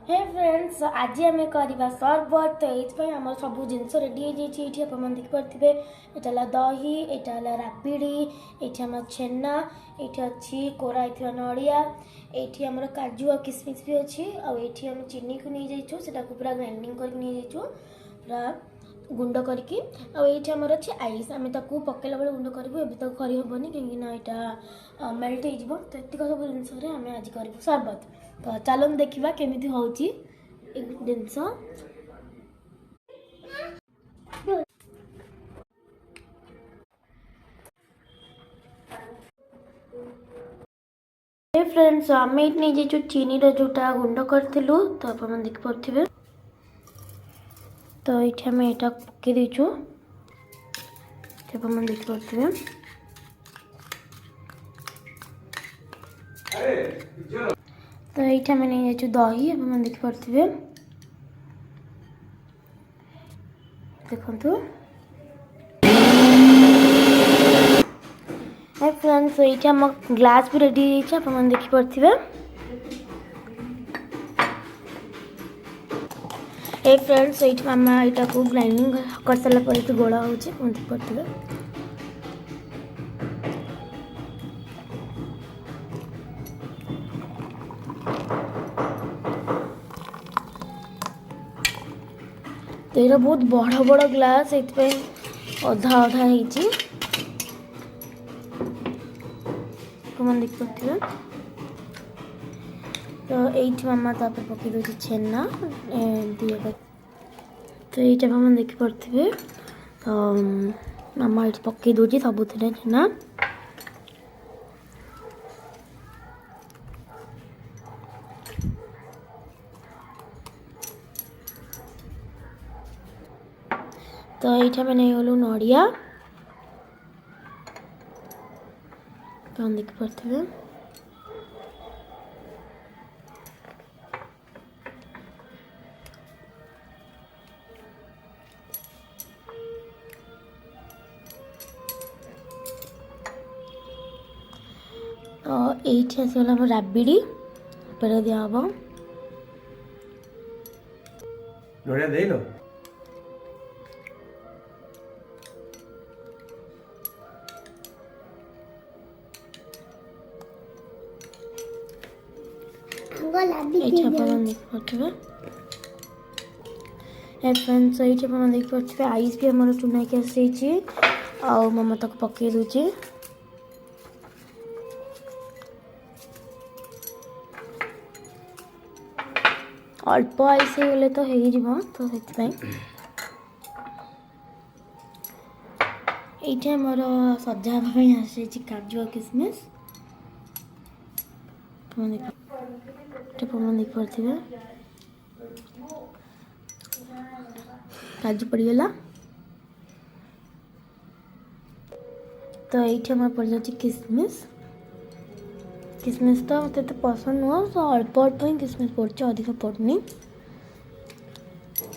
हे friends आज आम करवा सरबत तो ये आम सब जिनस रेडी हो जाइए आप देखिपे यहाँ दही यहाँ राबिड़ी ये आम छेना ये अच्छी कोरा नड़िया ये आम काजू और किसमिश भी अच्छी आम चीनी को नहीं जाइए से पूरा ग्राइंडिंग कर नहीं जाइए पूरा गुंड करके आम अच्छे आइस आम पकेला बेले गुंड करूँ एवं तक करहबनी कहीं यहाँ मेल्ट हो तो ये सब जिनस आम आज करूँ सरबत तो चलन देखा केमी हौची जिनस फ्रेंड्स आम ये नहीं जाइए चीनी जोटा गुंड करूँ तो आप देखिपे तो ये आम यहाँ पकई देचु आप देखिपे तो ये आम नहीं जाइए दही आप देखिपे देखु फ्रेंड्स ये आम ग्लास भी रेडी हो आप देखिपे ए फ्रेंड्स ये आम यहाँ को ग्राइंडिंग कर सारापर गोला हो देखिपे तो ये बहुत बड़ बड़ ग्लास ये अधा अधा हो देखिपे तो ये मामा तापर पकई दूसरी छेना तो ये देखिपे तो मामा ये पकई दूसरी सब छेना तो ये मैंने गलु नड़िया तो देखिपे तो ये आसगला राबिड़ी पे दिहब नड़िया दे लो फ्रेंड्स ये देखिपे आइस भी आम चुना की आसी मामा तक पकई दूचे अल्प आइस हो गले तो हो तो ये मोर सजावाई आसी काजू और किसमिश देखिपे काजू पड़गला तो ये पड़ जाए किसमिश किसमिश तो मत पसंद नुह तो अल्प अल्प ही किसमिश पड़े अधिक पड़नी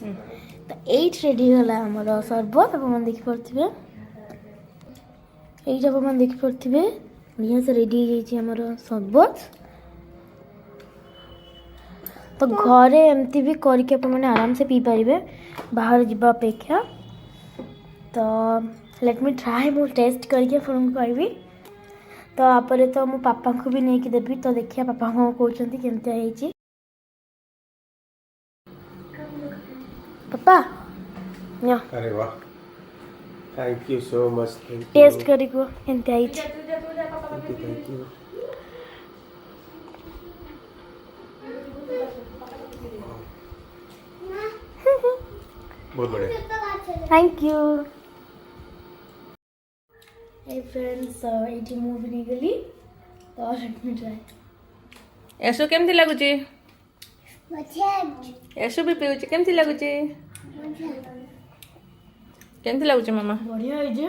तो ये रेडी गला आमर सरबत आप देखिपे ये आप देखिपे बढ़िया से रेडी हो जामर सरबत तो घरे एमती भी करके आराम से पी पारे बाहर जावा अपेक्षा तो लेट मी ट्राए मु टेस्ट करके फोन करी तो आपरे तो मो पापा को भी नहीं देवी तो देखिए पापा को कहते केमती पापा अरे वाह thank you so much taste करी को केमती थैंक यू बहुत बढ़िया थैंक यू हे फ्रेंड्स ये मु भी गली तो लेट मी ट्राई एसु केमती लागुची एसु भी पीउची केमती लागुची केमती लागुची मामा बढ़िया है जे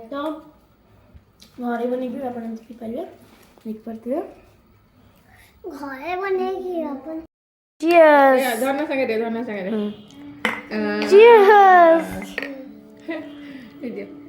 तो घरे बने भी अपन पी पारे देख पाते घरे बने की अपन चीयर्स धरना संगे दे चीयर्स दे